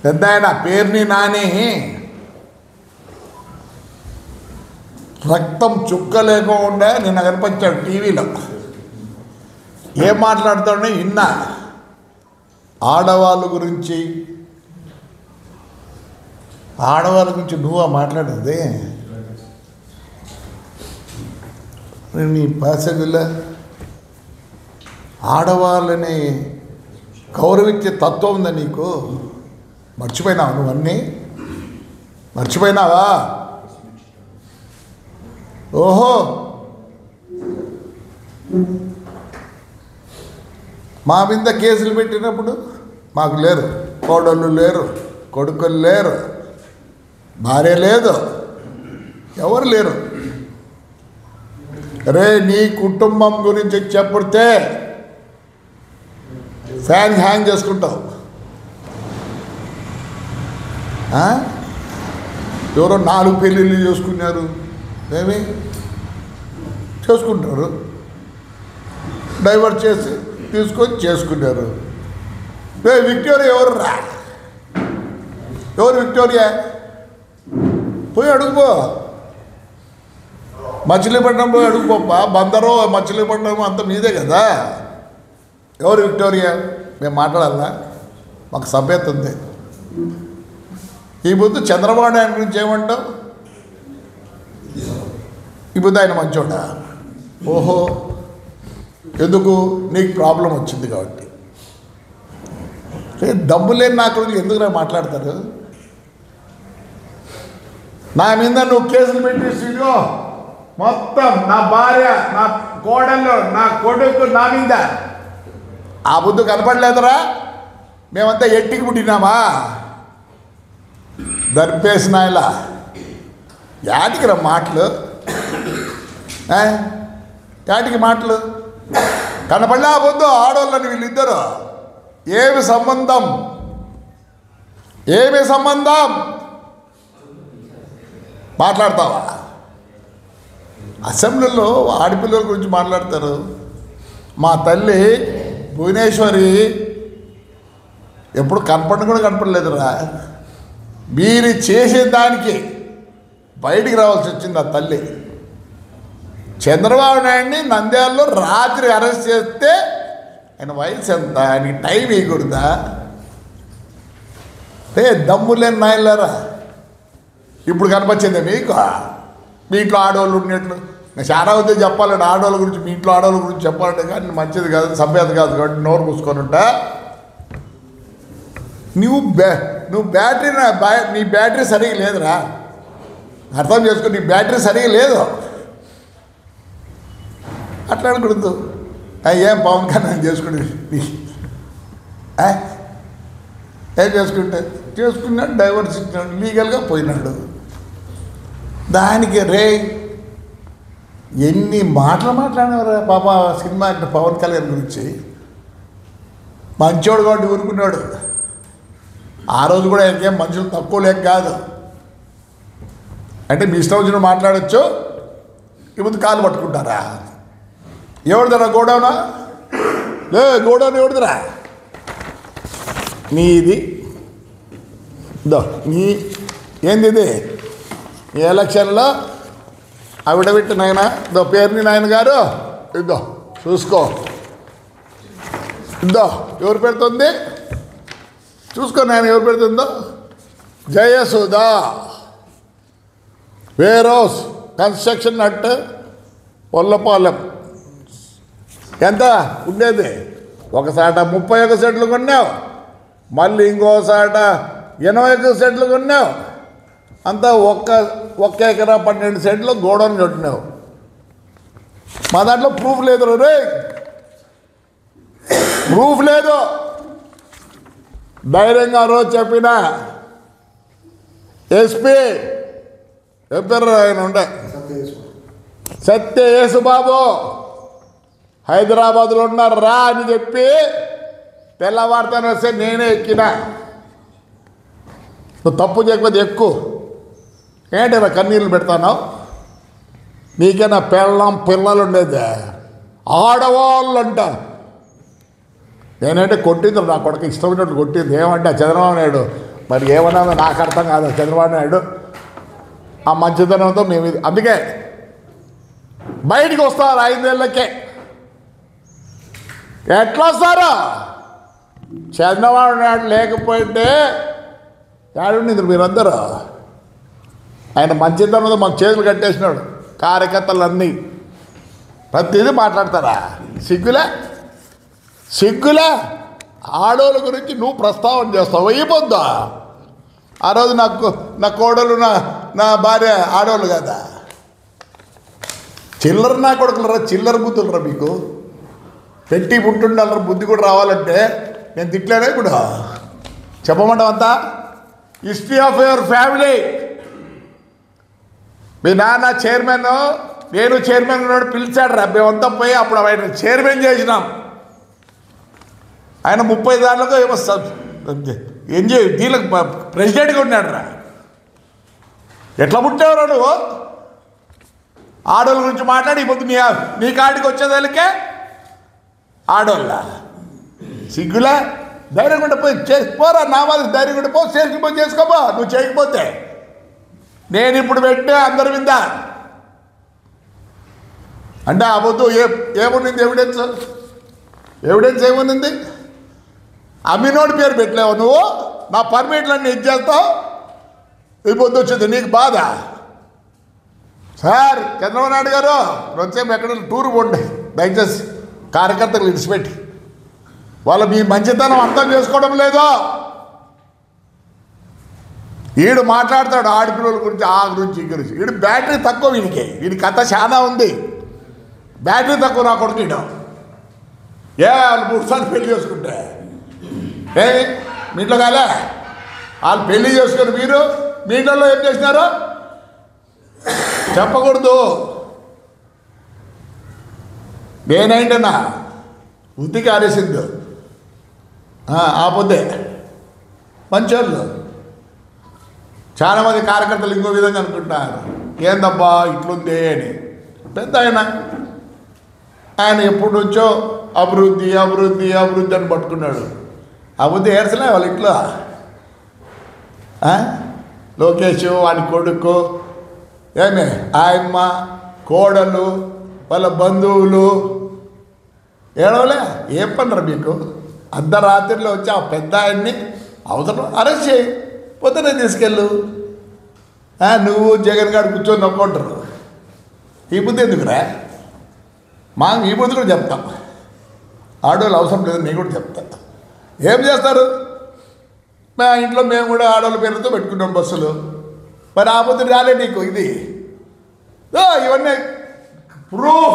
పెద్ద ఆయన పేరుని నాని రక్తం చుక్క లేకుండా నిన్న కనిపించాడు టీవీలో. ఏం మాట్లాడుతాడో విన్నా. ఆడవాళ్ళ గురించి నువ్వా మాట్లాడేది? నీ పాసగుల ఆడవాళ్ళని గౌరవించే తత్వం ఉందా నీకు? మర్చిపోయినావా నువ్వన్నీ? మర్చిపోయినావా? ఓహో, మా మీద కేసులు పెట్టినప్పుడు మాకు లేరు, కోడళ్ళు లేరు, కొడుకులు లేరు, భార్య లేదు, ఎవరు లేరు. రే నీ కుటుంబం గురించి చెప్తే ఫ్యాన్ హ్యాంగ్ చేసుకుంటావు. ఎవరో 4 పెళ్ళిళ్ళు చేసుకున్నారు, ఏమి చేసుకుంటారు, డైవర్ట్ చేసి తీసుకొని చేసుకున్నారు. విక్టోరియా ఎవరు రా? ఎవరు విక్టోరియా? పోయి అడుగుపో, మచిలీపట్నం పోయి అడుగుపోప్పా. బందరో మచిలీపట్నం అంత మీదే కదా. ఎవరు విక్టోరియా? మేము మాట్లాడాలా? మాకు సభ్యత ఉంది. ఈ బుద్ధు చంద్రబాబు నాయుడు గురించి ఏమంటావు? ఈ బుద్ధు ఆయన మంచోడా? ఓహో, ఎందుకు? నీకు ప్రాబ్లం వచ్చింది కాబట్టి. దమ్ము లేని నాకు ఎందుకురా మాట్లాడతారు? నా మీద నువ్వు కేసులు పెట్టేసిగో, మొత్తం నా భార్య, నా కోడళ్ళు, నా కొడుకు నా మీద. ఆ బుద్ధు కనపడలేదురా? మేమంతా ఎట్టికి పుట్టినామా? దర్పేసిన ఇలా యాటికి రా మాటలు? యాటికి మాటలు? కనపడలే ఆ బుద్ధు ఆడవాళ్ళని వీళ్ళిద్దరు. ఏమి సంబంధం? ఏమి సంబంధం? మాట్లాడతావా? అసెంబ్లీలో ఆడపిల్లల గురించి మాట్లాడతారు. మా తల్లి భువనేశ్వరి ఎప్పుడు కూడా కనపడలేదురా. మీరు చేసే దానికి బయటికి రావాల్సి వచ్చింది ఆ తల్లి. చంద్రబాబు నాయుడిని నంద్యాలలో రాత్రి అరెస్ట్ చేస్తే ఆయన వయసు ఎంత? ఆయనకి టైం వేయకూడదా? దమ్ము లేని నాయనలారా, ఇప్పుడు కనిపించింది మీకు? మీ ఇంట్లో ఆడవాళ్ళు ఉన్నట్లు చాలా వద్దే చెప్పాలంటే ఆడవాళ్ళ గురించి, మీ ఇంట్లో ఆడవాళ్ళ గురించి చెప్పాలంటే కానీ మంచిది కాదు, సభ్యత కాదు. కాబట్టి నోరు మూసుకొని ఉంటా. నువ్వు బ్యాటరీ నీ బ్యాటరీ సరిగా లేదురా. అర్థం చేసుకో, నీ బ్యాటరీ సరిగా లేదు. అట్లా అనకూడదు. ఏం పవన్ కళ్యాణ్ చేసుకుంటే ఏం చేసుకున్నాడు, డైవర్స్ ఇచ్చినాడు, లీగల్గా పోయినాడు. దానికి రే ఎన్ని మాటలు మాట్లాడినవరా పాప. సినిమా యాక్టర్ పవన్ కళ్యాణ్ గురించి మంచోడు కాబట్టి ఊరుకున్నాడు. ఆ రోజు కూడా ఇంకేం మనుషులు తక్కువ లేక కాదు. అంటే మీ ఇష్టం వచ్చిన మాట్లాడచ్చు, ఇప్పుడు కాలు పట్టుకుంటారా? ఎవరిదరా గోడౌనా? గోడౌన్ ఎవరిదిరా? నీది నీ ఏంది ఇది? ఈ ఎలక్షన్లో ఆవిడబెట్టి నాయన పేరుని నాయన గారు ఇద్దో చూసుకో, ఇద్దో ఎవరు పెడుతుంది చూసుకో నాయన, ఎవరు పెడుతుందో. జయసుధా వేరోస్ కన్స్ట్రక్షన్ అట్ పొల్లపాలెం. ఎంత ఉండేది? ఒకసాట 31 సెంట్లు కొన్నావు, మళ్ళీ ఇంకోసాట 81 సెంట్లు కొన్నావు. అంతా ఒక్క ఎకరా 12 సెంట్లు గోడౌన్ కట్టినావు. మా దాంట్లో ప్రూఫ్ లేదు రే, ప్రూఫ్ లేదు. ధైర్యంగా రోజు చెప్పిన ఎస్పీ చెప్పారు ఆయన ఉండే సత్య యేసుబాబు హైదరాబాద్లో ఉన్నారు రా అని చెప్పి తెల్లవారితేనే వస్తే నేనే ఎక్కిన. నువ్వు తప్పు చేయకపోతే ఎక్కువ ఏంటరా కన్నీళ్ళు పెడతావు? నీకైనా పెళ్ళం పిల్లలు ఉండేది, ఆడవాళ్ళు అంట. నేనంటే కొట్టింది నా కొడుకు, ఇష్టమైనట్టు కొట్టింది. ఏమంటే చంద్రబాబు నాయుడు మరి ఏమన్నా నాకు అర్థం కాదు. చంద్రబాబు నాయుడు ఆ మంచితనంతో మేము అందుకే బయటికి వస్తారు 5 నెలలకే. ఎట్లా వస్తారో చంద్రబాబు నాయుడు లేకపోతే ఏడుండి మీరందరూ. ఆయన మంచితనంతో మాకు చేతులు కట్టేసినాడు. కార్యకర్తలన్నీ ప్రతిదీ మాట్లాడతారా? సిగ్గులే ఆడోళ్ళ గురించి నువ్వు ప్రస్తావన చేస్తావు. అయిపోద్దా? ఆ రోజు నా కోడలు నా భార్య ఆడవాళ్ళు కదా. చిల్లర నా కొడుకులరా, చిల్లర బుద్ధులరా మీకు. పెట్టి పుట్టుండాలరా, బుద్ధి కూడా రావాలంటే. నేను తిట్లానే ఇప్పుడు చెప్పమంటావు అంతా. History of your family. మీ నాన్న చైర్మన్, నేను చైర్మన్ ఉన్నాడు, పిలిచాడు రా. మేమంతా పోయి అప్పుడు ఆయన చైర్మన్ చేసినాం. ఆయన 30 దాంట్లో ఏమో దీనికి ప్రెసిడెంట్గా ఉన్నాడు రా. ఎట్లా పుట్టావురా నువ్వు? ఆడోళ్ళ గురించి మాట్లాడి ఇప్పుడు నీ కాడికి వచ్చేదానికే ఆడోళ్ళ సిగ్గులే. ధైర్యం కూడా పోయి చేసుకోరా. నా వాళ్ళకి ధైర్యం కూడా పో, చేసుకుపోయి చేసుకోబో. నువ్వు చేయకపోతే నేను ఇప్పుడు పెట్టే అందరి మీద అంటే అబద్ధు ఏముంది? ఎవిడెన్స్ ఏముంది? అమ్మినోడి పేరు పెట్టలేవు నువ్వు. నా పర్మిట్లన్నీ ఇచ్చేస్తావు. ఈ పొద్దు వచ్చింది నీకు బాధ. సార్ చంద్రబాబు నాయుడు గారు వచ్చేపు ఎక్కడ టూర్ పోండి దయచేసి. కార్యకర్తలు ఇడిచిపెట్టి వాళ్ళు మీ మంచితనం అర్థం చేసుకోవడం లేదు. వీడు మాట్లాడతాడు ఆడపిల్లల గురించి, ఆ గురించి, ఈ గురించి. వీడు బ్యాటరీ తక్కువ. వీడి కథ చాలా ఉంది. బ్యాటరీ తక్కువ నా కొడుకు. వాళ్ళు 3 సార్లు పెళ్లి చేసుకుంటే మీ ఇంట్లో కాలే. వాళ్ళు పెళ్లి చేసుకుని మీరు మీ ఇంట్లో ఏం చేసినారు చెప్పకూడదు. నేనైంటన్నా ఉత్తికి ఆరేసింది. ఆ పొద్దే మంచోళ్ళు. చాలామంది కార్యకర్తలు ఇంకో విధంగా అనుకుంటున్నారు. ఏందబ్బా ఇట్లుంది అని. పెద్ద ఆయన ఎప్పటి నుంచో అభివృద్ధి అని పట్టుకున్నాడు. అభివృద్ధి ఏడ్చలే వాళ్ళ ఇంట్లో. లోకేష్ వాడి కొడుకు ఏమే ఆయమ్మ కోడలు వాళ్ళ బంధువులు ఏడవలే. ఏం పనరా మీకు? అర్ధరాత్రిలో వచ్చి ఆ పెద్ద ఆయన్ని అవసరం అరెస్ట్ చేయి, పొద్దునే తీసుకెళ్ళు. నువ్వు జగన్ గారు కూర్చొని నవ్వుకుంటారు. ఈ బుద్ధి ఎందుకురా? ఈ బుద్ధి కూడా చెప్తాం. ఆడవాళ్ళు అవసరం లేదు, నేను కూడా చెప్తాను. ఏం చేస్తారు? మా ఇంట్లో మేము కూడా ఆడవాళ్ళ పేరుతో పెట్టుకున్నాం బస్సులు. మరి ఆ బుద్ధి రాలే నీకు. ఇది ఇవన్నీ ప్రూఫ్